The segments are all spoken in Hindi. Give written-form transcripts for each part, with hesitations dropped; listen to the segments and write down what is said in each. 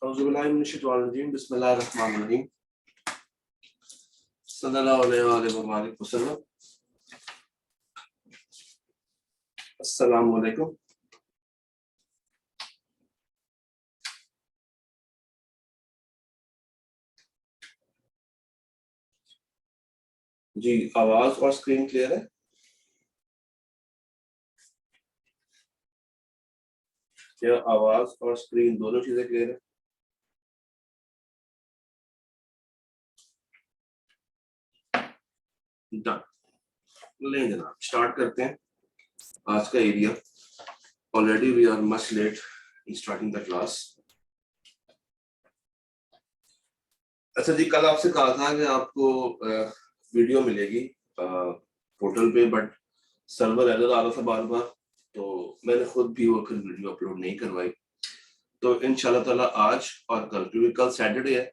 औज़ुबिल्लाहिमिनश्शैतानिर्रजीम बिस्मिल्लाहिर्रहमानिर्रहीम सल्लल्लाहु अलैहि वसल्लम। अस्सलामु अलैकुम। जी, आवाज और स्क्रीन क्लियर है? क्या आवाज और स्क्रीन दोनों चीजें क्लियर है? डन। ले जनाब, स्टार्ट करते हैं आज का area. Already we are much late in starting the class. अच्छा जी, कल आपसे कहा था कि आपको वीडियो मिलेगी पोर्टल पे, बट सर्वर एरर आ रहा था बार बार, तो मैंने खुद भी वो फिर वीडियो अपलोड नहीं करवाई। तो इंशाल्लाह ताला आज और कल, क्योंकि कल सैटरडे है,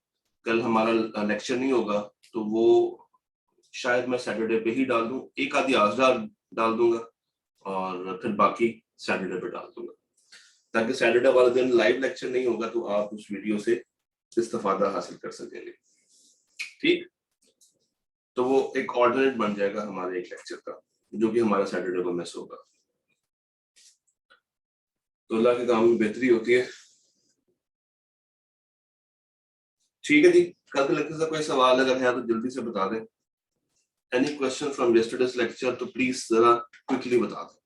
कल हमारा लेक्चर नहीं होगा, तो वो शायद मैं सैटरडे पे ही डाल दूं। एक आधी आज डाल दूंगा और फिर बाकी सैटरडे पे डाल दूंगा, ताकि सैटरडे वाले दिन लाइव लेक्चर नहीं होगा तो आप उस वीडियो से इस्तेफादा हासिल कर सकेंगे। ठीक, तो वो एक ऑल्टरनेट बन जाएगा हमारे एक लेक्चर का, जो कि हमारा सैटरडे को मिस होगा। तो अल्लाह के काम में बेहतरी होती है। ठीक है जी, कल के लेक्चर से कोई सवाल अगर है तो जल्दी से बता दें। Any question from yesterday's lecture तो प्लीज जरा क्विकली बता दें।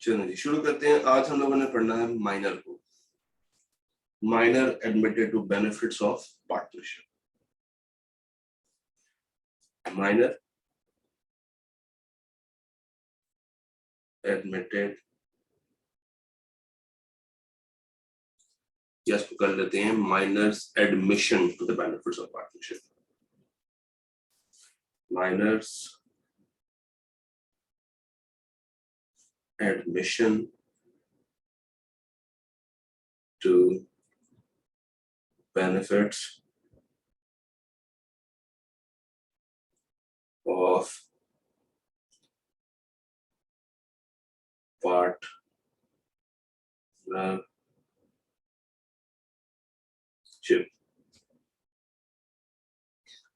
चलो जी, शुरू करते हैं। आज हम लोगों ने पढ़ना है माइनर को। Minor admitted to benefits of partnership. Minor admitted, या इसको कर लेते हैं minors admission to the benefits of partnership. Minors admission to benefits of partnership।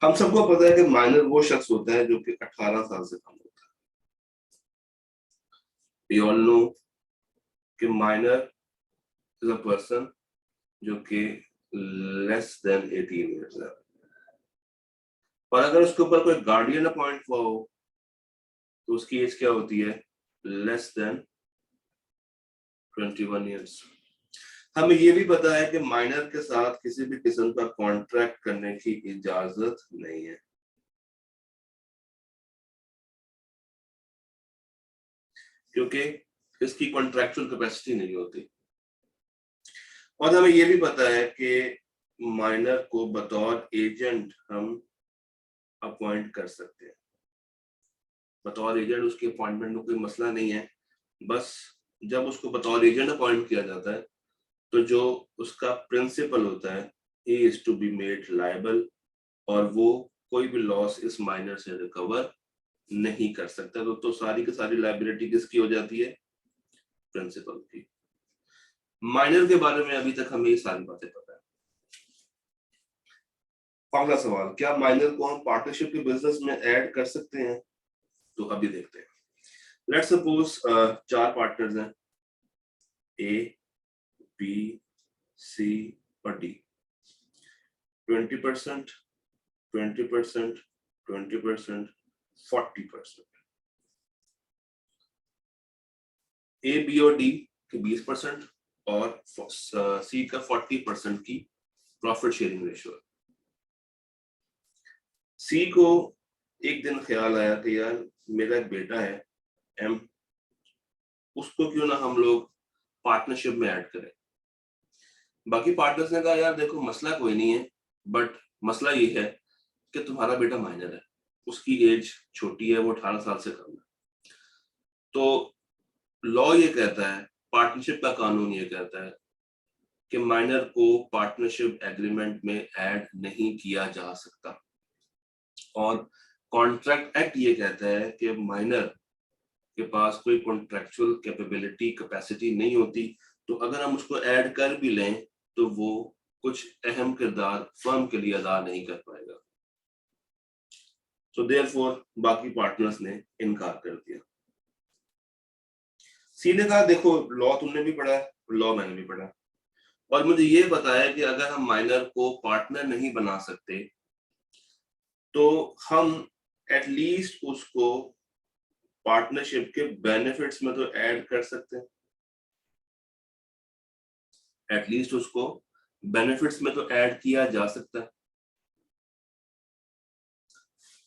हम सबको पता है कि माइनर वो शख्स होता है जो कि 18 साल से कम होता है। We all know कि माइनर इज अ पर्सन जो कि लेस देन 18 ईयर्स है, और अगर उसके ऊपर कोई गार्डियन अपॉइंट हुआ हो तो उसकी एज क्या होती है? Less than 21 years. हमें ये भी पता है कि माइनर के साथ किसी भी किस्म का कॉन्ट्रैक्ट करने की इजाजत नहीं है, क्योंकि इसकी कॉन्ट्रैक्चुअल कैपेसिटी नहीं होती। और हमें ये भी पता है कि माइनर को बतौर एजेंट हम अपॉइंट कर सकते हैं। बतौर एजेंट उसकी अपॉइंटमेंट में कोई मसला नहीं है, बस जब उसको बतौर एजेंट अपॉइंट किया जाता है तो जो उसका प्रिंसिपल होता है, he is to be made liable, और वो कोई भी लॉस इस माइनर से रिकवर नहीं कर सकता। तो सारी की सारी लायबिलिटी किसकी हो जाती है? प्रिंसिपल की। माइनर के बारे में अभी तक हमें ये सारी बातें पता है। अगला सवाल, क्या माइनर को हम पार्टनरशिप के बिजनेस में ऐड कर सकते हैं? तो अभी देखते हैं। लेट्स सपोज 4 पार्टनर्स हैं, ए, बी, सी और डी। 20%, 20%, 20%, 40%। ए, बी और डी के 20% और सी का 40% की प्रॉफिट शेयरिंग रेशियो है। सी को एक दिन ख्याल आया कि यार मेरा एक बेटा है एम, उसको क्यों ना हम लोग पार्टनरशिप में ऐड करें। बाकी पार्टनर्स ने कहा यार देखो मसला कोई नहीं है, बट मसला ये है कि तुम्हारा बेटा माइनर है, उसकी एज छोटी है, वो 18 साल से कम है। तो लॉ ये कहता है, पार्टनरशिप का कानून ये कहता है कि माइनर को पार्टनरशिप एग्रीमेंट में ऐड नहीं किया जा सकता, और कॉन्ट्रैक्ट एक्ट ये कहता है कि माइनर के पास कोई कॉन्ट्रैक्चुअल कैपेबिलिटी कैपेसिटी नहीं होती, तो अगर हम उसको ऐड कर भी लें तो वो कुछ अहम किरदार फर्म के लिए अदा नहीं कर पाएगा। सो देयरफॉर बाकी पार्टनर्स ने इनकार कर दिया। सी ने कहा देखो लॉ तुमने भी पढ़ा है, लॉ मैंने भी पढ़ा, और मुझे ये बताया कि अगर हम माइनर को पार्टनर नहीं बना सकते तो हम एटलीस्ट उसको पार्टनरशिप के बेनिफिट्स में तो ऐड कर सकते हैं, एटलीस्ट उसको बेनिफिट्स में तो ऐड किया जा सकता है।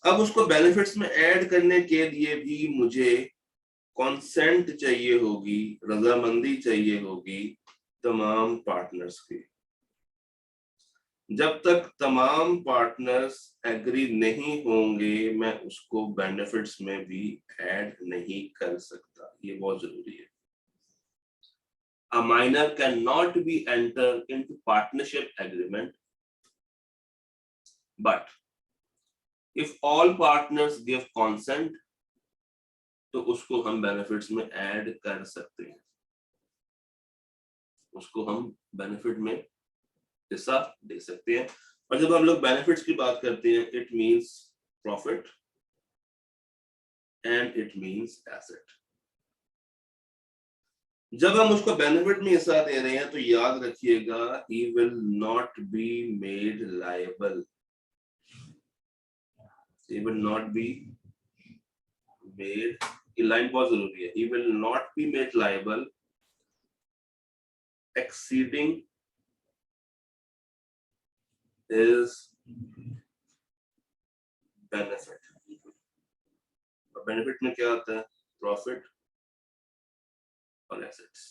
अब उसको बेनिफिट्स में ऐड करने के लिए भी मुझे कॉन्सेंट चाहिए होगी, रजामंदी चाहिए होगी तमाम पार्टनर्स की। जब तक तमाम पार्टनर्स एग्री नहीं होंगे मैं उसको बेनिफिट्स में भी ऐड नहीं कर सकता, ये बहुत जरूरी है। A minor cannot be entered into partnership agreement, but if all partners give consent, तो उसको हम बेनिफिट्स में ऐड कर सकते हैं, उसको हम बेनिफिट में हिस्सा दे सकते हैं। और जब हम लोग बेनिफिट्स की बात करते हैं, it means profit and it means asset. जब हम उसको बेनिफिट में हिस्सा दे रहे हैं तो याद रखिएगा he will not be made liable, he will not be made, ये लाइन बहुत जरूरी है, he will not be made liable exceeding his benefit। Benefit में क्या आता है? प्रॉफिट और एसेट्स।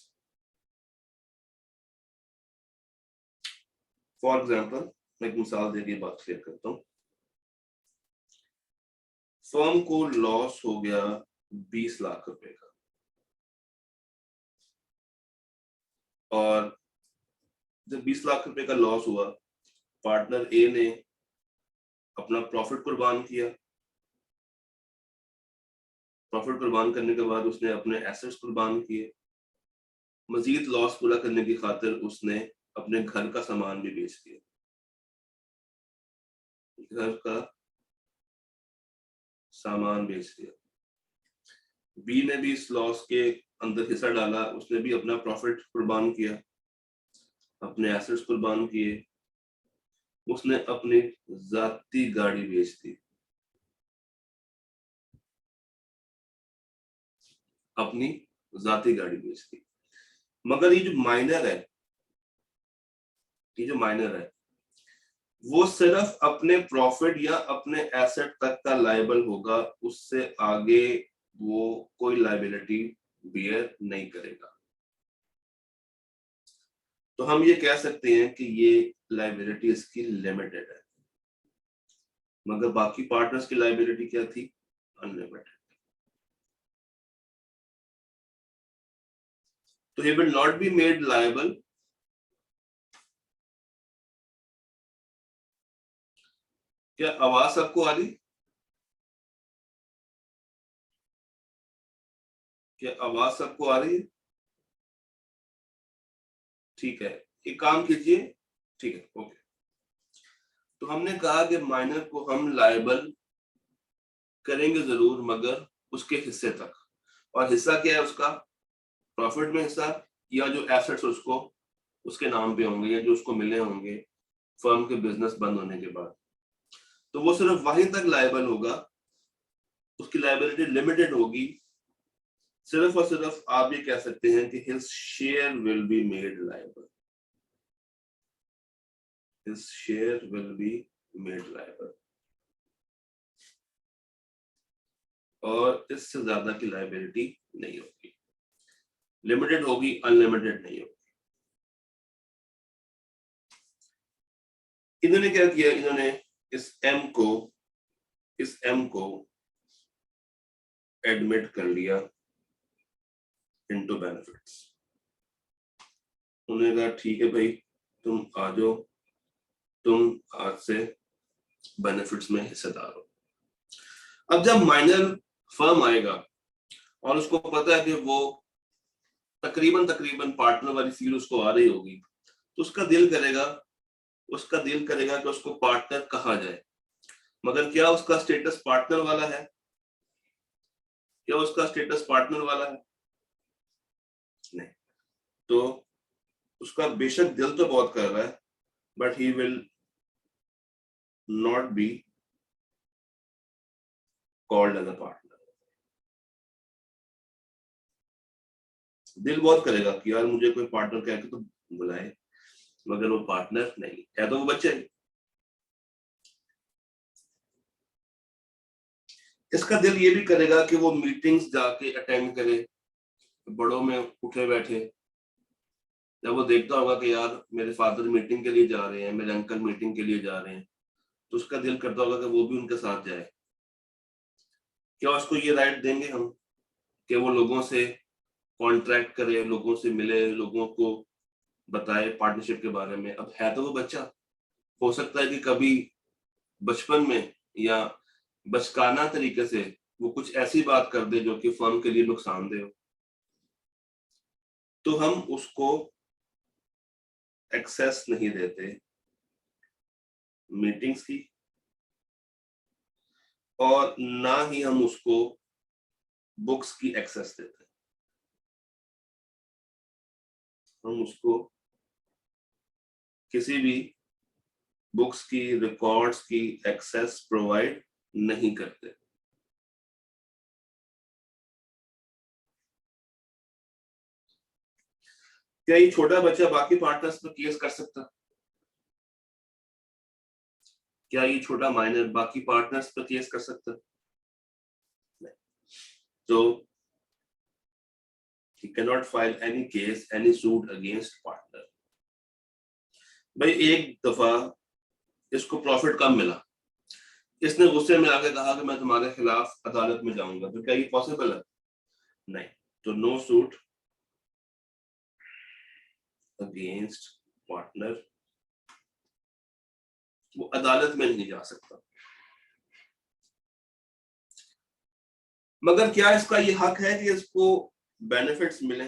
फॉर एग्जाम्पल मैं एक मिसाल देके बात क्लियर करता हूँ। फर्म को लॉस हो गया 20 लाख रुपए का, और जब 20 लाख रुपए का लॉस हुआ, पार्टनर ए ने अपना प्रॉफिट कुर्बान किया, प्रॉफिट कुर्बान करने के बाद उसने अपने एसेट्स कुर्बान किए, मजीद लॉस पूरा करने की खातिर उसने अपने घर का सामान भी बेच दिया, घर का सामान बेच दिया। बी ने भी इस लॉस के अंदर हिस्सा डाला, उसने भी अपना प्रॉफिट कुर्बान किया, अपने एसेट्स कुर्बान किए, उसने अपनी जाती गाड़ी बेच दी, अपनी जाती गाड़ी बेच दी। मगर ये जो माइनर है, ये जो माइनर है वो सिर्फ अपने प्रॉफिट या अपने एसेट तक का लायबल होगा, उससे आगे वो कोई लायबिलिटी बियर नहीं करेगा। तो हम ये कह सकते हैं कि ये लायबिलिटी इसकी लिमिटेड है, मगर बाकी पार्टनर्स की लायबिलिटी क्या थी? अनलिमिटेड। तो he will not be made liable क्या आवाज सबको आ रही? क्या आवाज सबको आ रही है? ठीक है, एक काम कीजिए, ठीक है, ओके। तो हमने कहा कि माइनर को हम लायबल करेंगे जरूर, मगर उसके हिस्से तक। और हिस्सा क्या है उसका? प्रॉफिट में हिस्सा, या जो एसेट्स उसको उसके नाम पे होंगे या जो उसको मिले होंगे फर्म के बिजनेस बंद होने के बाद, तो वो सिर्फ वहीं तक लायबल होगा, उसकी लायबिलिटी लिमिटेड होगी। सिर्फ और सिर्फ आप ये कह सकते हैं कि his share will be made liable, his share will be made liable, और इससे ज्यादा की लायबिलिटी नहीं होगी, लिमिटेड होगी, अनलिमिटेड नहीं होगी। इन्होंने क्या किया, इन्होंने इस एम को एडमिट कर लिया इनटू बेनिफिट्स। उन्होंने कहा ठीक है भाई, तुम आ जाओ, तुम आज से बेनिफिट्स में हिस्सेदार हो। अब जब माइनर फर्म आएगा और उसको पता है कि वो तकरीबन पार्टनर वाली फील उसको आ रही होगी, तो उसका दिल करेगा कि उसको पार्टनर कहा जाए। मगर क्या उसका स्टेटस पार्टनर वाला है? क्या उसका स्टेटस पार्टनर वाला है? नहीं। तो उसका बेशक दिल तो बहुत कर रहा है, but he will not be called as a partner. दिल बहुत करेगा कि यार मुझे कोई पार्टनर कह के तो बुलाए, मगर वो पार्टनर नहीं है, तो वो बच्चे। इसका दिल ये भी करेगा कि वो मीटिंग्स जाके अटेंड करे, बड़ों में उठे बैठे। जब वो देखता होगा कि यार मेरे फादर मीटिंग के लिए जा रहे हैं, मेरे अंकल मीटिंग के लिए जा रहे हैं, तो उसका दिल करता होगा कि वो भी उनके साथ जाए। क्या उसको ये राइट देंगे हम कि वो लोगों से कॉन्ट्रैक्ट करे, लोगों से मिले, लोगों को बताए पार्टनरशिप के बारे में? अब है तो वो बच्चा, हो सकता है कि कभी बचपन में या बचकाना तरीके से वो कुछ ऐसी बात कर दे जो कि फर्म के लिए नुकसानदेह हो, तो हम उसको एक्सेस नहीं देते मीटिंग्स की, और ना ही हम उसको बुक्स की एक्सेस देते। हम उसको किसी भी बुक्स की, रिकॉर्ड्स की एक्सेस प्रोवाइड नहीं करते। क्या ये छोटा बच्चा बाकी पार्टनर्स पर केस कर सकता? क्या ये छोटा माइनर बाकी पार्टनर्स पर केस कर सकता? नहीं। तो he cannot file any case, any suit against partner। भाई एक दफा इसको प्रॉफिट कम मिला, इसने गुस्से में आके कहा कि मैं तुम्हारे खिलाफ अदालत में जाऊंगा, तो क्या ये पॉसिबल है? नहीं। तो नो सूट अगेंस्ट पार्टनर, वो अदालत में नहीं जा सकता। मगर क्या इसका ये हक है कि इसको बेनिफिट्स मिले,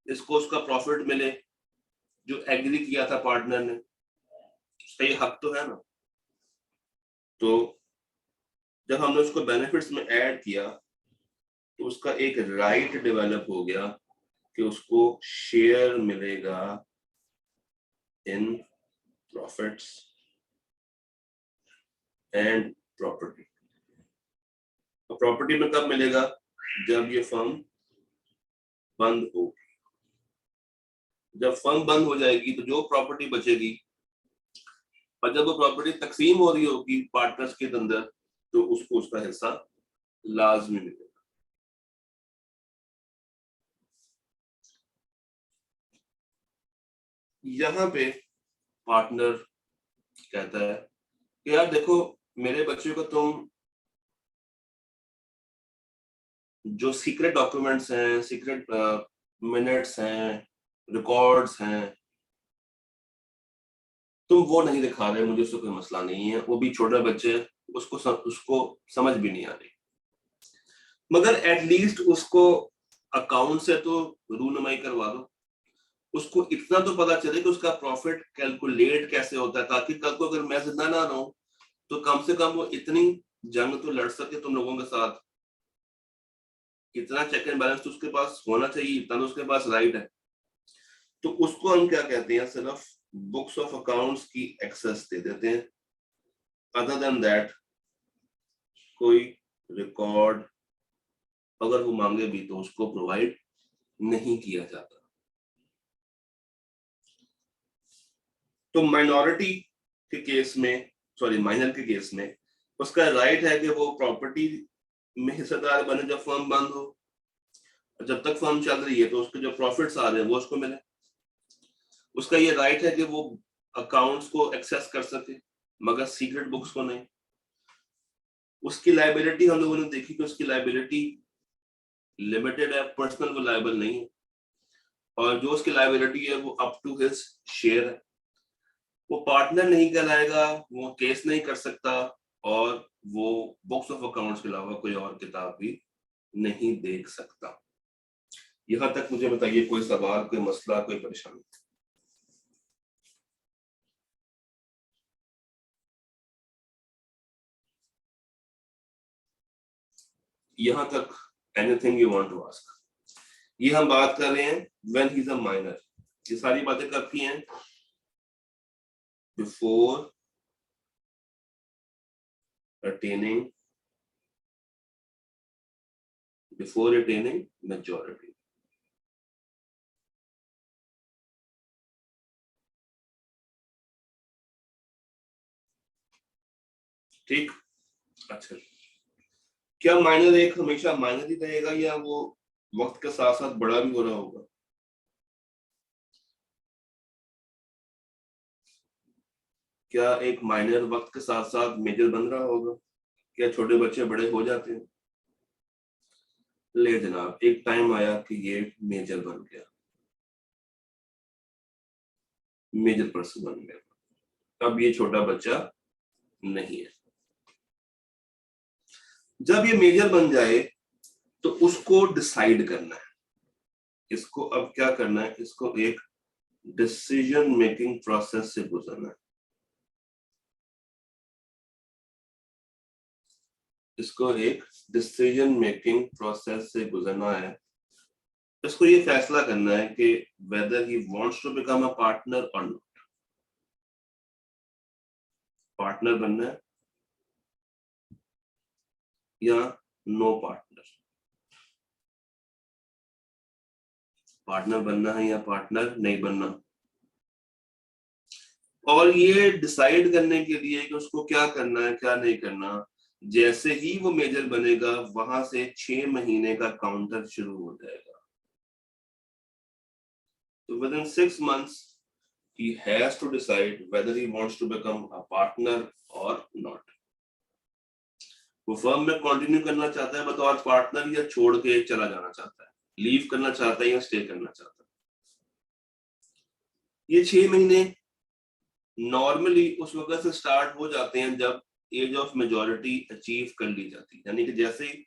इसको उसका प्रॉफिट मिले जो एग्री किया था पार्टनर ने? उसका ये हक तो है ना। तो जब हमने उसको बेनिफिट्स में ऐड किया, तो उसका एक राइट डेवलप हो गया कि उसको शेयर मिलेगा इन प्रॉफिट्स एंड प्रॉपर्टी। तो प्रॉपर्टी में कब मिलेगा? जब ये फर्म बंद होगी। जब फर्म बंद हो जाएगी तो जो प्रॉपर्टी बचेगी, और जब वो प्रॉपर्टी तकसीम हो रही होगी पार्टनर्स के अंदर, तो उसको उसका हिस्सा लाजमी मिलेगा। यहाँ पे पार्टनर कहता है कि यार देखो, मेरे बच्चे को तुम जो सीक्रेट डॉक्यूमेंट्स हैं, सीक्रेट मिनट्स हैं, रिकॉर्ड्स हैं, तुम वो नहीं दिखा रहे, मुझे उससे कोई मसला नहीं है, वो भी छोटा बच्चे है, उसको समझ भी नहीं आ रही, मगर एटलीस्ट उसको अकाउंट से तो रूनमाई करवा दो, उसको इतना तो पता चले कि उसका प्रॉफिट कैलकुलेट कैसे होता है, ताकि कल को अगर मैं जिंदा ना रहूं तो कम से कम वो इतनी जंग तो लड़ सके तुम लोगों के साथ। इतना चेक एंड बैलेंस तो उसके पास होना चाहिए, इतना तो उसके पास राइट है। तो उसको हम क्या कहते हैं, सिर्फ बुक्स ऑफ अकाउंट्स की एक्सेस दे देते हैं। अदर देन दैट कोई रिकॉर्ड अगर वो मांगे भी तो उसको प्रोवाइड नहीं किया जाता। तो माइनॉरिटी के केस में, सॉरी माइनर के केस में, उसका राइट है कि वो प्रॉपर्टी में हिस्सेदार बने जब फर्म बंद हो, और जब तक फर्म चल रही है तो उसके जो प्रॉफिट्स आ रहे हैं वो उसको मिले। उसका ये राइट है कि वो अकाउंट्स को एक्सेस कर सके, मगर सीक्रेट बुक्स को नहीं। उसकी लाइबिलिटी हम लोगों ने देखी कि उसकी लाइबिलिटी लिमिटेड है, पर्सनल वो लाइबल नहीं है, और जो उसकी लाइबिलिटी है वो अप टू हिज शेयर है। वो पार्टनर नहीं कहलाएगा, वो केस नहीं कर सकता, और वो बुक्स ऑफ अकाउंट्स के अलावा कोई और किताब भी नहीं देख सकता। यहां तक मुझे बताइए कोई सवाल, कोई मसला, कोई परेशानी? यहां तक anything you want to ask? ये हम बात कर रहे हैं when he is a minor. ये सारी बातें कब की हैं? Before attaining majority. ठीक। अच्छा, क्या माइनर एक हमेशा माइनर ही रहेगा या वो वक्त के साथ साथ बड़ा भी हो रहा होगा? क्या एक माइनर वक्त के साथ साथ मेजर बन रहा होगा? क्या छोटे बच्चे बड़े हो जाते हैं? ले जनाब, एक टाइम आया कि ये मेजर बन गया, मेजर पर्सन बन गया। अब ये छोटा बच्चा नहीं है। जब ये मेजर बन जाए तो उसको डिसाइड करना है। इसको अब क्या करना है? इसको एक डिसीजन मेकिंग प्रोसेस से गुजरना है। इसको एक डिसीजन मेकिंग प्रोसेस से गुजरना है। इसको ये फैसला करना है कि whether he wants to become a partner और नॉट। पार्टनर बनना है या नो पार्टनर। पार्टनर बनना है या पार्टनर नहीं बनना। और ये डिसाइड करने के लिए कि उसको क्या करना है क्या नहीं करना, जैसे ही वो मेजर बनेगा वहां से 6 महीने का काउंटर शुरू हो जाएगा। तो with in 6 months he has to decide whether he wants to become a partner or not. वो फर्म में कंटिन्यू करना चाहता है बतौर पार्टनर या छोड़ के चला जाना चाहता है, लीव करना चाहता है या स्टे करना चाहता है। ये 6 महीने नॉर्मली उस वक्त से स्टार्ट हो जाते हैं जब एज ऑफ मेजॉरिटी अचीव कर ली जाती है। यानी कि जैसे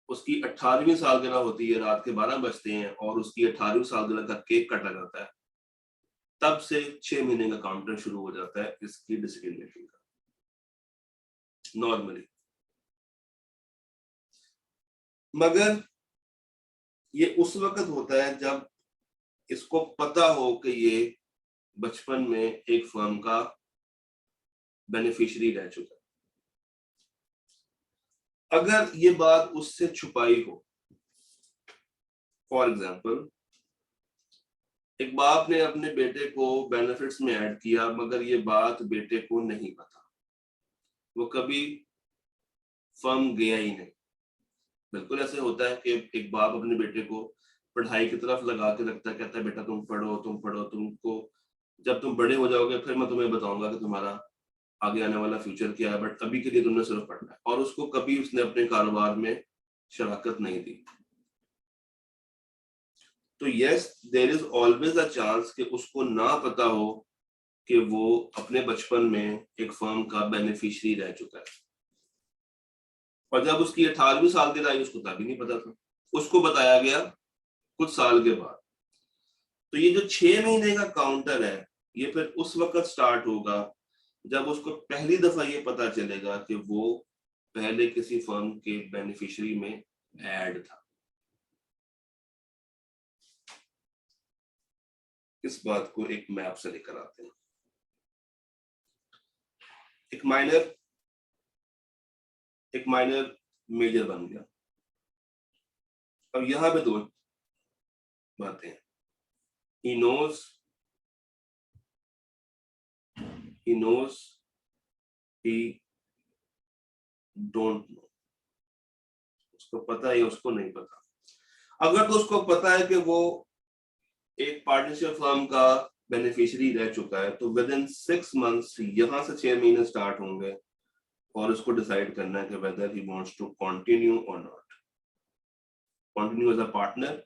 उसकी 18वीं सालगिरह होती है, रात के 12 बजते हैं और उसकी 18वीं सालगिरह का केक काटा जाता है, तब से 6 महीने का काउंटर शुरू हो जाता है इसकी डिसीजन मेकिंग का नॉर्मली। मगर ये उस वक्त होता है जब इसको पता हो कि ये बचपन में एक फर्म का बेनिफिशियरी रह चुका है। अगर ये बात उससे छुपाई हो, फॉर एग्जाम्पल एक बाप ने अपने बेटे को बेनिफिट्स में ऐड किया मगर ये बात बेटे को नहीं पता, वो कभी फर्म गया ही नहीं। बिल्कुल ऐसे होता है कि एक बाप अपने बेटे को पढ़ाई की तरफ लगा के रखता है, कहता है बेटा तुम पढ़ो तुम पढ़ो, तुमको जब तुम बड़े हो जाओगे फिर मैं तुम्हें बताऊंगा कि तुम्हारा आगे आने वाला फ्यूचर क्या है, बट अभी के लिए तुमने सिर्फ पढ़ना है। और उसको कभी उसने अपने कारोबार में शराकत नहीं दी। तो yes, there is always a chance कि उसको ना पता हो कि वो अपने बचपन में एक फर्म का बेनिफिशियरी रह चुका है। और जब उसकी 18वीं सालगिरह आई उसको तभी नहीं पता था, उसको बताया गया कुछ साल के बाद। तो ये जो 6 महीने का काउंटर है ये फिर उस वक्त स्टार्ट होगा जब उसको पहली दफा ये पता चलेगा कि वो पहले किसी फर्म के बेनिफिशियरी में ऐड था। इस बात को एक मैप से लेकर आते हैं। एक माइनर मेजर बन गया। अब यहां पे दो बातें हैं। he knows he don't know। उसको पता है उसको नहीं पता। अगर तो उसको पता है कि वो एक पार्टनरशिप फर्म का बेनिफिशियरी रह चुका है तो विद इन 6 months यहां से 6 महीने स्टार्ट होंगे और उसको डिसाइड करना है कि whether he wants to continue और not, continue as a partner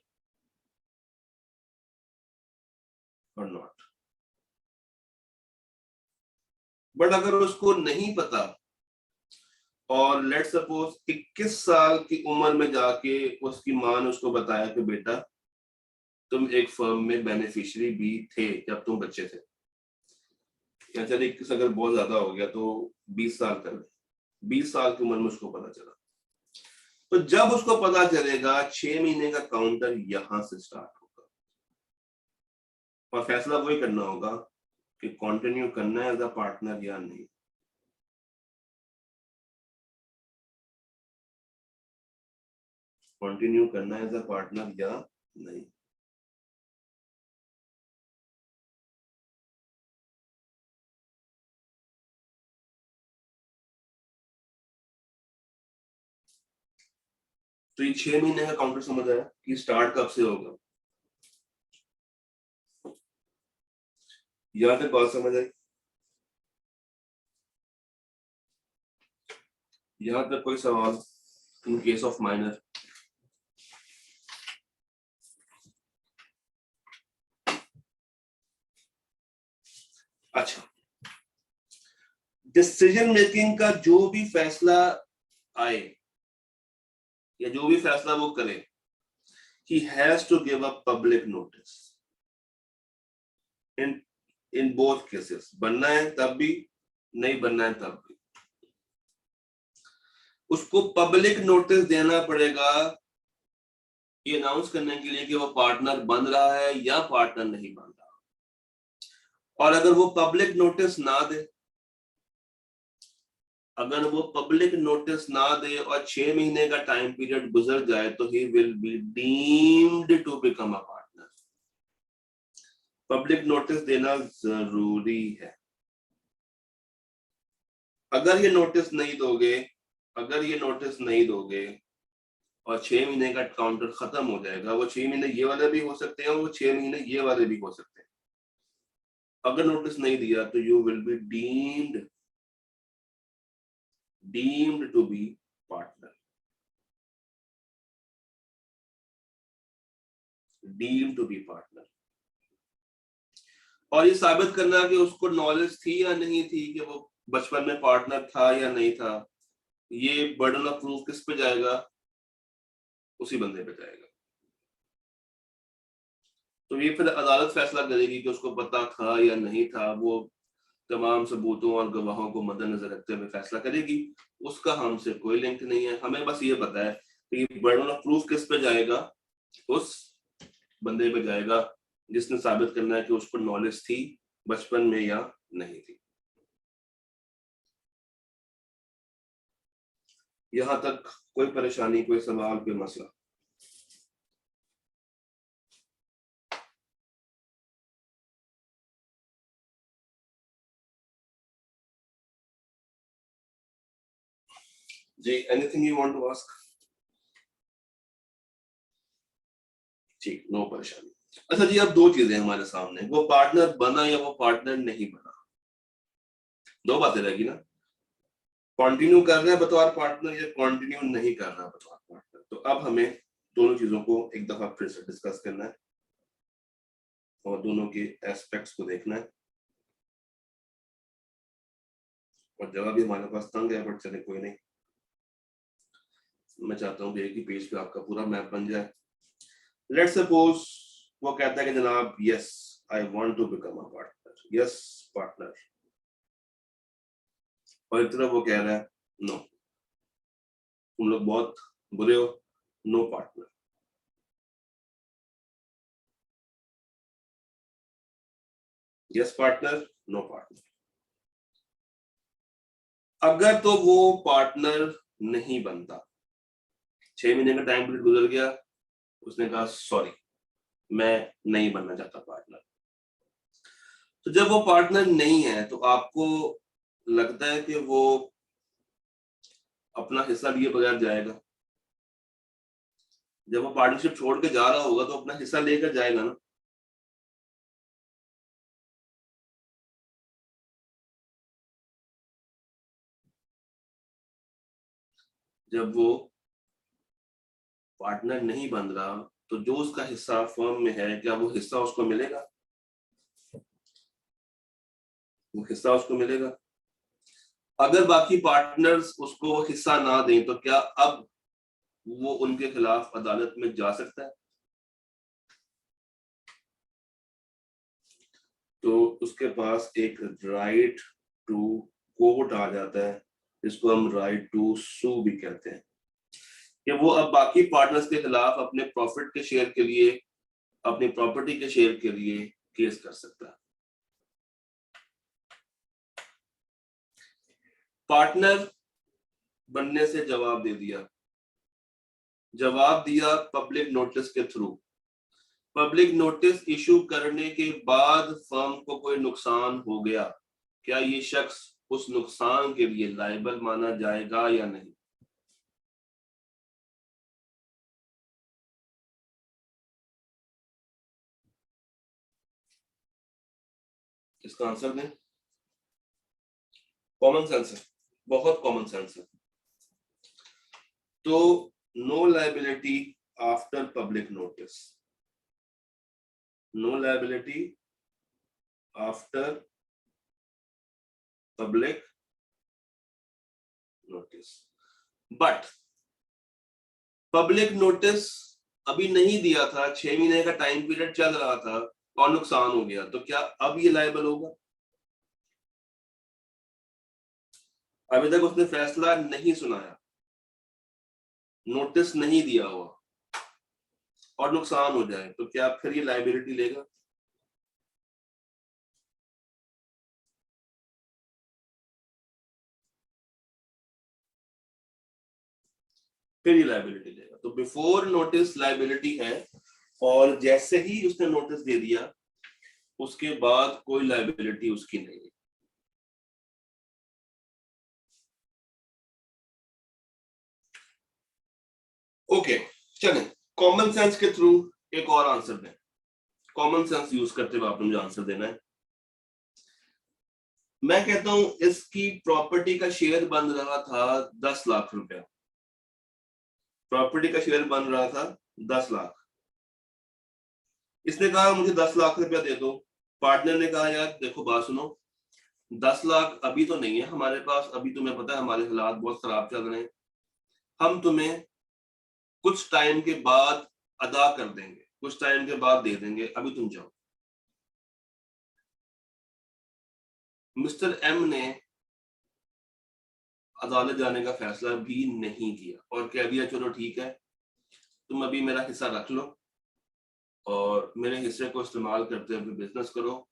और नॉट। बट अगर उसको नहीं पता और लेट सपोज 21 साल की उम्र में जाके उसकी माँ ने उसको बताया कि बेटा तुम एक फर्म में बेनिफिशियरी भी थे जब तुम बच्चे थे, या चलिए 21 अगर बहुत ज्यादा हो गया तो 20 साल कर ले, 20 साल की उम्र में उसको पता चला, तो जब उसको पता चलेगा 6 महीने का काउंटर यहां से स्टार्ट होगा और फैसला वही करना होगा कि कंटिन्यू करना है एज अ पार्टनर या नहीं। कंटिन्यू करना है एज अ पार्टनर या नहीं। तो ये 6 महीने का काउंटर समझ आया कि स्टार्ट कब से होगा, यहाँ तक बात समझ आई? यहाँ तक कोई सवाल इन केस ऑफ माइनर? अच्छा, डिसीजन मेकिंग का जो भी फैसला आए या जो भी फैसला वो करे, he has to give a public notice in both cases। बनना है तब भी, नहीं बनना है तब भी, उसको पब्लिक नोटिस देना पड़ेगा ये अनाउंस करने के लिए कि वो पार्टनर बन रहा है या पार्टनर नहीं बन रहा। और अगर वो पब्लिक नोटिस ना दे, अगर वो पब्लिक नोटिस ना दे और 6 महीने का टाइम पीरियड गुजर जाए तो he will be deemed to become a partner. Public notice देना जरूरी है। अगर ये नोटिस नहीं दोगे, अगर ये नोटिस नहीं दोगे और 6 महीने का काउंटर खत्म हो जाएगा, वो 6 महीने ये वाले भी हो सकते हैं, वो 6 महीने ये वाले भी हो सकते हैं। अगर नोटिस नहीं दिया तो you will be deemed to be partner, deemed to be partner. और ये साबित करना कि उसको नॉलेज थी या नहीं थी कि वो बचपन में पार्टनर था या नहीं था, ये बर्डन ऑफ प्रूफ किस पे जाएगा? उसी बंदे पे जाएगा। तो ये फिर अदालत फैसला करेगी कि उसको पता था या नहीं था, वो तमाम सबूतों और गवाहों को मद्देनजर रखते हुए फैसला करेगी। उसका हमसे कोई लिंक नहीं है, हमें बस ये पता है कि बर्डन ऑफ प्रूफ किस पे जाएगा? उस बंदे पे जाएगा जिसने साबित करना है कि उसको नॉलेज थी बचपन में या नहीं थी। यहां तक कोई परेशानी, कोई सवाल, कोई मसला? जी, anything you want to ask? ठीक, नो परेशानी। अच्छा जी, अब दो चीजें हमारे सामने, वो पार्टनर बना या वो पार्टनर नहीं बना, दो बातें रहेगी ना। कंटिन्यू करना है बतौर पार्टनर या कंटिन्यू नहीं करना है बतौर पार्टनर। तो अब हमें दोनों चीजों को एक दफा फिर से डिस्कस करना है और दोनों के एस्पेक्ट्स को देखना है। और जवाब भी हमारे पास तंग है, बट चले कोई नहीं। मैं चाहता हूँ कि एक ही पेज पे आपका पूरा मैप बन जाए। लेट्स सपोज वो कहता है कि जनाब yes I want to become a partner, yes partner, और एक तरफ वो कह रहा है नो, तुम लोग बहुत बुरे हो, no partner. Yes partner, no partner. अगर तो वो पार्टनर नहीं बनता, 6 महीने का टाइम पीरियड गुजर गया, उसने कहा सॉरी मैं नहीं बनना चाहता पार्टनर, तो जब वो पार्टनर नहीं है तो आपको लगता है कि वो अपना हिस्सा लिए बगैर जाएगा? जब वो पार्टनरशिप छोड़ के जा रहा होगा तो अपना हिस्सा लेकर जाएगा ना। जब वो पार्टनर नहीं बन रहा तो जो उसका हिस्सा फर्म में है, क्या वो हिस्सा उसको मिलेगा? वो हिस्सा उसको मिलेगा? अगर बाकी पार्टनर्स उसको हिस्सा ना दें तो क्या अब वो उनके खिलाफ अदालत में जा सकता है? तो उसके पास एक राइट टू कोर्ट आ जाता है, जिसको हम राइट टू सू भी कहते हैं, कि वो अब बाकी पार्टनर्स के खिलाफ अपने प्रॉफिट के शेयर के लिए, अपनी प्रॉपर्टी के शेयर के लिए केस कर सकता है। पार्टनर बनने से जवाब दे दिया, जवाब दिया पब्लिक नोटिस के थ्रू। पब्लिक नोटिस इशू करने के बाद फर्म को कोई नुकसान हो गया, क्या ये शख्स उस नुकसान के लिए लायबल माना जाएगा या नहीं? इसका आंसर दें। कॉमन सेंस है, बहुत कॉमन सेंस है। तो no liability after public notice, no liability after public notice. But public notice अभी नहीं दिया था, 6 महीने का टाइम पीरियड चल रहा था और नुकसान हो गया, तो क्या अब ये लायबल होगा? अभी तक उसने फैसला नहीं सुनाया, नोटिस नहीं दिया हुआ और नुकसान हो जाए, तो क्या फिर ये लायबिलिटी लेगा? फिर ये लायबिलिटी लेगा। तो बिफोर नोटिस लायबिलिटी है, और जैसे ही उसने नोटिस दे दिया उसके बाद कोई लायबिलिटी उसकी नहीं है। ओके, चलें कॉमन सेंस के थ्रू एक और आंसर दें। कॉमन सेंस यूज करते हुए आपने मुझे आंसर देना है। मैं कहता हूं इसकी प्रॉपर्टी का शेयर बन रहा था 10 लाख रुपया, प्रॉपर्टी का शेयर बन रहा था 10 लाख। इसने कहा मुझे 10 लाख रुपया दे दो। पार्टनर ने कहा यार देखो बात सुनो, 10 लाख अभी तो नहीं है हमारे पास, अभी तुम्हें पता है हमारे हालात बहुत खराब चल रहे हैं, हम तुम्हें कुछ टाइम के बाद अदा कर देंगे, कुछ टाइम के बाद दे देंगे, अभी तुम जाओ। मिस्टर एम ने अदालत जाने का फैसला भी नहीं किया और कह दिया चलो ठीक है, तुम अभी मेरा हिस्सा रख लो और मेरे हिस्से को इस्तेमाल करते हुए बिजनेस करो,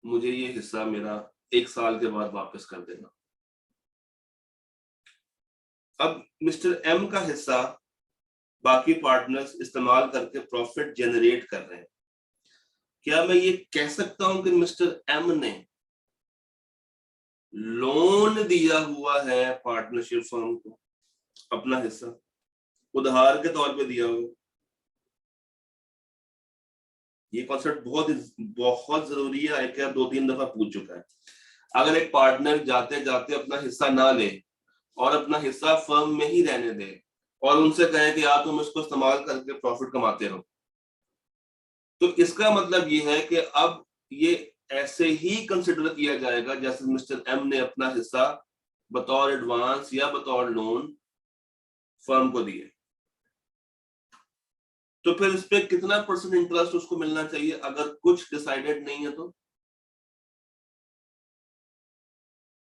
मुझे ये हिस्सा मेरा 1 साल के बाद वापस कर देना। अब मिस्टर एम का हिस्सा बाकी पार्टनर्स इस्तेमाल करके प्रॉफिट जनरेट कर रहे हैं। क्या मैं ये कह सकता हूं कि मिस्टर एम ने लोन दिया हुआ है पार्टनरशिप फर्म को अपना हिस्सा, उधार के तौर पे दिया हुआ? ये कॉन्सेप्ट बहुत बहुत जरूरी है, क्या 2-3 दफा पूछ चुका है। अगर एक पार्टनर जाते जाते अपना हिस्सा ना ले और अपना हिस्सा फर्म में ही रहने दे और उनसे कहे कि यार तुम इसको इस्तेमाल करके प्रॉफिट कमाते रहो, तो इसका मतलब ये है कि अब ये ऐसे ही कंसिडर किया जाएगा जैसे मिस्टर एम ने अपना हिस्सा बतौर एडवांस या बतौर लोन फर्म को दिए। तो फिर इस पे कितना % इंटरेस्ट उसको मिलना चाहिए अगर कुछ डिसाइडेड नहीं है? तो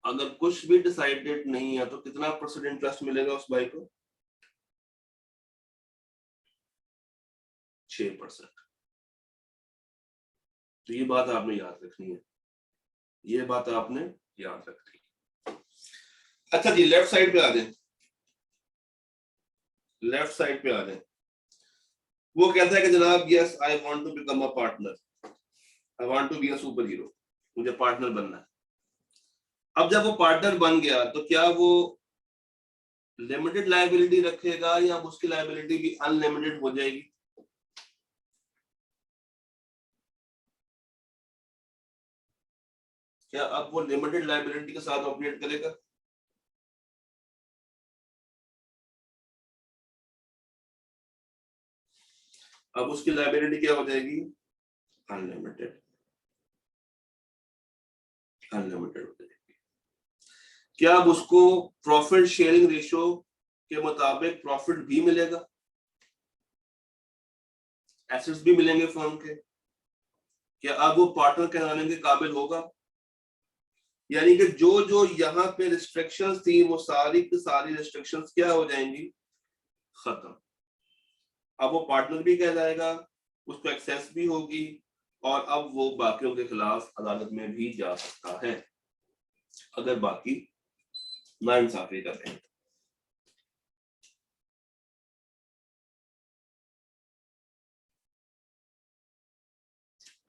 अगर कुछ भी डिसाइडेड नहीं है तो कितना % इंटरेस्ट मिलेगा उस भाई को? 6%। तो ये बात आपने याद रखनी है, ये बात आपने याद रखनी है। अच्छा जी, लेफ्ट साइड पे आ जाए, लेफ्ट साइड पे आ जाए। वो कहता है कि जनाब yes I want to become a partner, I want to be a super hero, मुझे पार्टनर बनना है। अब जब वो पार्टनर बन गया तो क्या वो लिमिटेड लायबिलिटी रखेगा या उसकी लायबिलिटी भी अनलिमिटेड हो जाएगी? क्या अब वो लिमिटेड लायबिलिटी के साथ ऑपरेट करेगा? अब उसकी लायबिलिटी क्या हो जाएगी? अनलिमिटेड, अनलिमिटेड हो जाएगी। क्या अब उसको प्रॉफिट शेयरिंग रेशियो के मुताबिक प्रॉफिट भी मिलेगा, एसेट्स भी मिलेंगे फर्म के? क्या अब वो पार्टनर कहलाने के काबिल होगा? यानी कि जो जो यहाँ पे रिस्ट्रिक्शंस थी वो सारी की सारी रिस्ट्रिक्शंस क्या हो जाएंगी, खत्म। अब वो पार्टनर भी कहलाएगा, उसको एक्सेस भी होगी, और अब वो बाकियों के खिलाफ अदालत में भी जा सकता है अगर बाकी नाइंसाफी करें।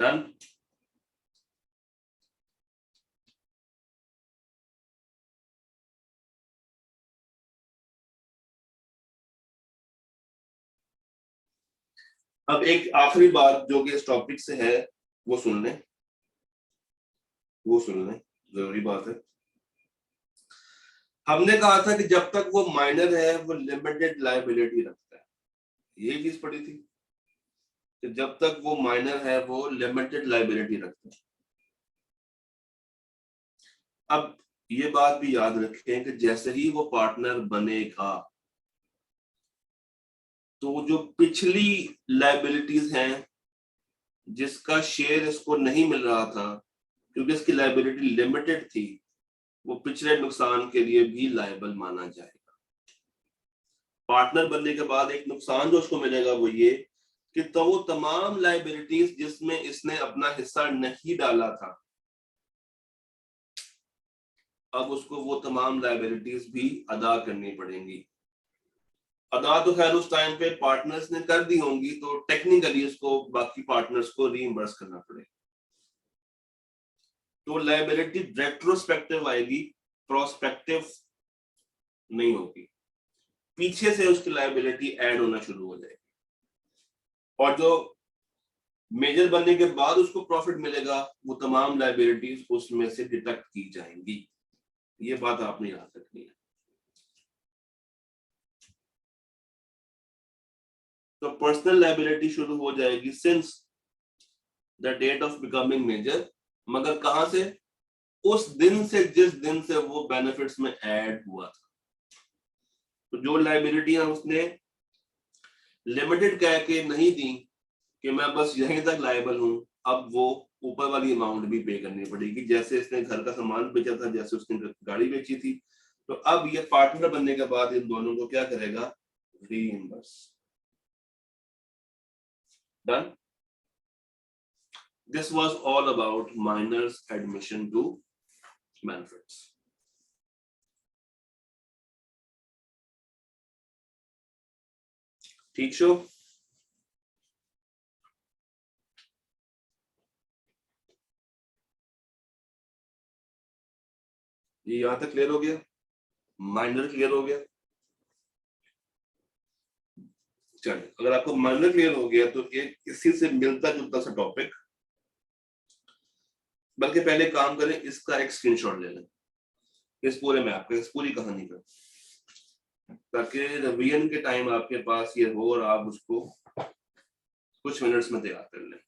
डन। अब एक आखिरी बात जो कि इस टॉपिक से है वो सुन लें, जरूरी बात है। हमने कहा था कि जब तक वो माइनर है वो लिमिटेड लायबिलिटी रखता है, ये चीज पड़ी थी कि जब तक वो माइनर है वो लिमिटेड लायबिलिटी रखता है। अब ये बात भी याद रखें कि जैसे ही वो पार्टनर बनेगा तो जो पिछली लायबिलिटीज हैं जिसका शेयर इसको नहीं मिल रहा था क्योंकि इसकी लायबिलिटी लिमिटेड थी, वो पिछले नुकसान के लिए भी लायबल माना जाएगा। पार्टनर बनने के बाद एक नुकसान जो उसको मिलेगा वो ये कि तो वो तमाम लायबिलिटीज जिसमें इसने अपना हिस्सा नहीं डाला था, अब उसको वो तमाम लायबिलिटीज भी अदा करनी पड़ेंगी। अदा तो खैर उस टाइम पे पार्टनर्स ने कर दी होंगी, तो टेक्निकली उसको बाकी पार्टनर्स को रीइंबर्स करना पड़ेगा। तो लायबिलिटी रेट्रोस्पेक्टिव आएगी, प्रोस्पेक्टिव नहीं होगी। पीछे से उसकी लायबिलिटी ऐड होना शुरू हो जाएगी, और जो मेजर बनने के बाद उसको प्रॉफिट मिलेगा वो तमाम लायबिलिटीज उसमें से डिडक्ट की जाएंगी। ये बात आपने याद रखनी है। तो पर्सनल लायबिलिटी शुरू हो जाएगी since the date of becoming major, मगर कहां से? उस दिन से जिस दिन से वो बेनिफिट्स में ऐड हुआ था। तो जो लायबिलिटियां उसने लिमिटेड कह के नहीं दी कि मैं बस यहीं तक लायबल हूं, अब वो ऊपर वाली अमाउंट भी पे करनी पड़ेगी। जैसे इसने घर का सामान बेचा था, जैसे उसने गाड़ी बेची थी, तो अब ये पार्टनर बनने के बाद इन दोनों को क्या करेगा, reimburse. Done. This was all about minors admission to benefits. ठीक शो। ये यहां तक क्लियर हो गया, माइनर क्लियर हो गया। चलिए, अगर आपको माइनर क्लियर हो गया तो एक इसी से मिलता जुलता सा टॉपिक, बल्कि पहले काम करें, इसका एक स्क्रीनशॉट ले लें इस पूरे मैप का, इस पूरी कहानी का, ताकि रिवीजन के टाइम आपके पास ये हो और आप उसको कुछ मिनट्स में तैयार कर लें।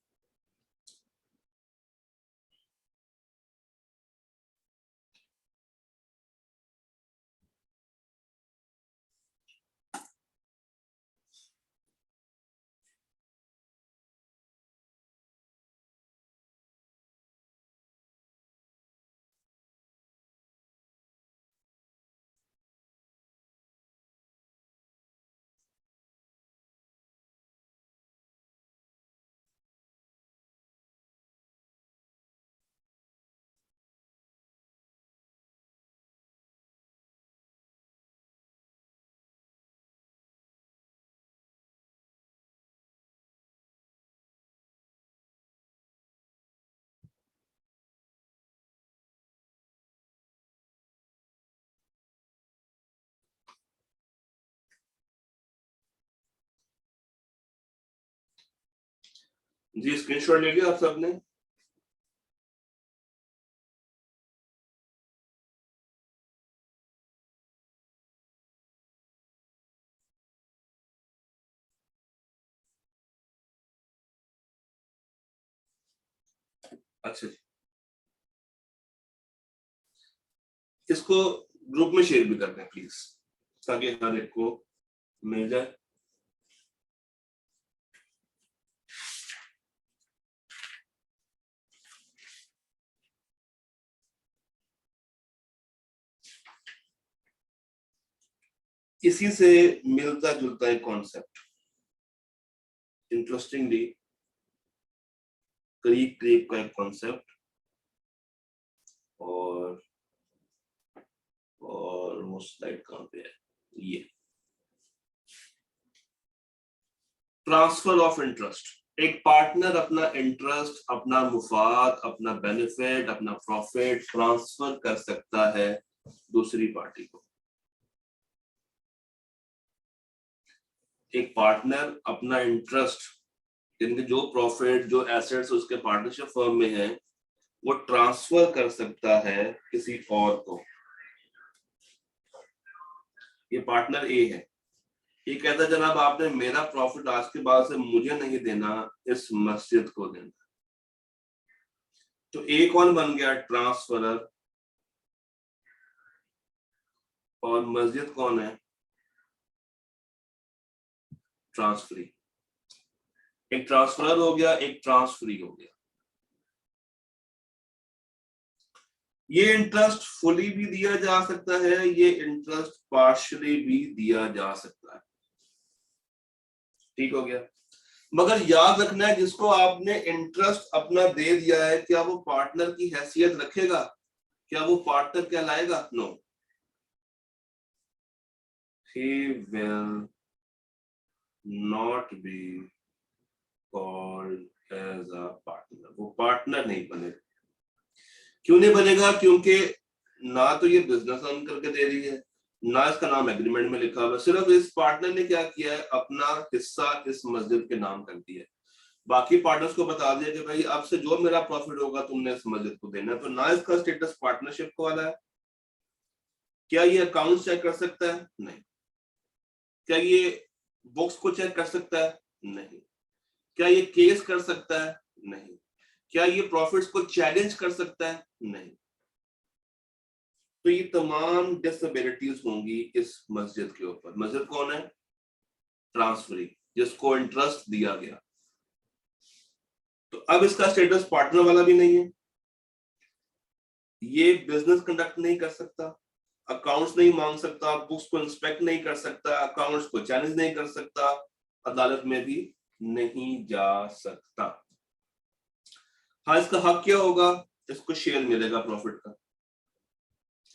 जी, स्क्रीनशॉट ले लिया आप सबने? अच्छा जी, इसको ग्रुप में शेयर भी कर दें प्लीज, ताकि हर एक को मिल जाए। इसी से मिलता जुलता एक कॉन्सेप्ट, इंटरेस्टिंगली करीब करीब का एक कॉन्सेप्ट, और वो स्लाइड कहां पे है, ये ट्रांसफर ऑफ इंटरेस्ट। एक पार्टनर अपना इंटरेस्ट, अपना मुफाद, अपना बेनिफिट, अपना प्रॉफिट ट्रांसफर कर सकता है दूसरी पार्टी को। एक पार्टनर अपना इंटरेस्ट, जिनके जो प्रॉफिट, जो एसेट्स उसके पार्टनरशिप फर्म में है, वो ट्रांसफर कर सकता है किसी और को। ये पार्टनर ए है, ये कहता है जनाब आपने मेरा प्रॉफिट आज के बाद से मुझे नहीं देना, इस मस्जिद को देना। तो ए कौन बन गया, ट्रांसफरर, और मस्जिद कौन है, ट्रांसफरी। एक ट्रांसफरर हो गया, एक ट्रांसफरी हो गया। ये इंटरेस्ट फुली भी दिया जा सकता है, ये इंटरेस्ट पार्शियली भी दिया जा सकता है। ठीक हो गया। मगर याद रखना है, जिसको आपने इंटरेस्ट अपना दे दिया है, क्या वो पार्टनर की हैसियत रखेगा, क्या वो पार्टनर कहलाएगा? No, he will not be called as a partner। वो पार्टनर नहीं बनेगा। क्यों नहीं बनेगा? क्योंकि ना तो ये बिजनेस रन करके दे रही है, ना इसका नाम एग्रीमेंट में लिखा हुआ। सिर्फ इस पार्टनर ने क्या किया है, अपना हिस्सा इस मस्जिद के नाम कर दिया है। बाकी पार्टनर्स को बता दिया कि भाई अब से जो मेरा प्रॉफिट होगा तुमने इस मस्जिद को देना है। तो ना इसका स्टेटस पार्टनरशिप को वाला है। क्या ये अकाउंट चेक कर सकता है? नहीं। क्या ये बुक्स को चेक कर सकता है? नहीं। क्या ये केस कर सकता है? नहीं। क्या ये प्रॉफिट्स को चैलेंज कर सकता है? नहीं। तो ये तमाम डिसेबिलिटीज होंगी इस मस्जिद के ऊपर। मस्जिद कौन है? ट्रांसफरी, जिसको इंटरेस्ट दिया गया। तो अब इसका स्टेटस पार्टनर वाला भी नहीं है, ये बिजनेस कंडक्ट नहीं कर सकता, अकाउंट्स नहीं मांग सकता, बुक्स को इंस्पेक्ट नहीं कर सकता, अकाउंट्स को चैलेंज नहीं कर सकता, अदालत में भी नहीं जा सकता। हाँ, इसका हक क्या होगा? इसको शेयर मिलेगा प्रॉफिट का,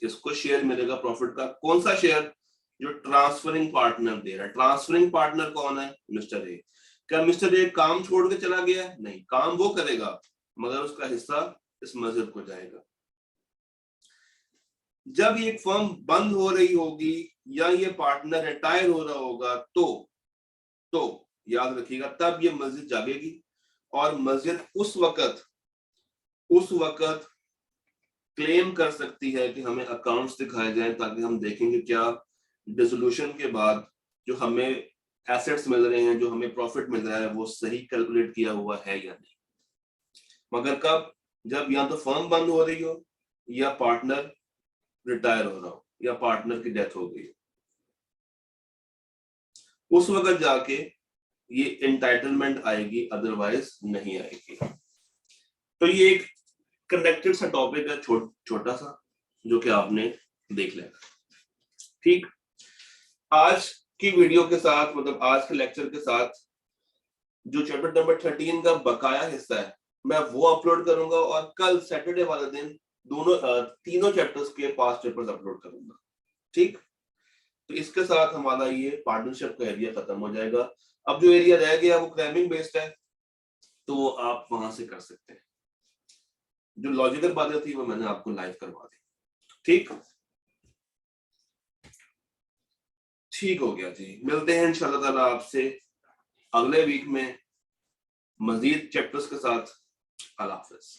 इसको शेयर मिलेगा प्रॉफिट का। कौन सा शेयर? जो ट्रांसफरिंग पार्टनर दे रहा है। ट्रांसफरिंग पार्टनर कौन है? Mister A. क्या मिस्टर ए काम छोड़ के चला गया? नहीं, काम वो करेगा, मगर उसका हिस्सा इस मस्जिद को जाएगा। जब ये फर्म बंद हो रही होगी या ये पार्टनर रिटायर हो रहा होगा, तो याद रखिएगा, तब ये मस्जिद जागेगी, और मस्जिद उस वक्त क्लेम कर सकती है कि हमें अकाउंट्स दिखाए जाएं, ताकि हम देखेंगे क्या डिसोल्यूशन के बाद जो हमें एसेट्स मिल रहे हैं, जो हमें प्रॉफिट मिल रहा है, वो सही कैलकुलेट किया हुआ है या नहीं। मगर कब? जब या तो फर्म बंद हो रही हो, या पार्टनर रिटायर हो रहा हो, या पार्टनर की डेथ हो गई, उस वक्त जाके ये एंटाइटलमेंट आएगी, अदरवाइज नहीं आएगी। तो ये एक कनेक्टेड सा टॉपिक है, छोटा सा, जो कि आपने देख लिया। ठीक, आज की वीडियो के साथ, मतलब आज के लेक्चर के साथ, जो चैप्टर नंबर 13 का बकाया हिस्सा है, मैं वो अपलोड करूंगा, और कल सैटरडे वाले दिन तीनों चैप्टर्स के पास्ट पेपर्स अपलोड करूंगा। ठीक, तो इसके साथ हमारा ये पार्टनरशिप का एरिया खत्म हो जाएगा। अब जो एरिया रह गया वो क्रैमिंग बेस्ड है, तो आप वहां से कर सकते हैं। जो लॉजिकल बातें थी वो मैंने आपको लाइव करवा दी। ठीक हो गया जी। मिलते हैं इंशाल्लाह ताला आपसे अगले वीक में मजीद चैप्टर्स के साथ। अल्लाह हाफिज।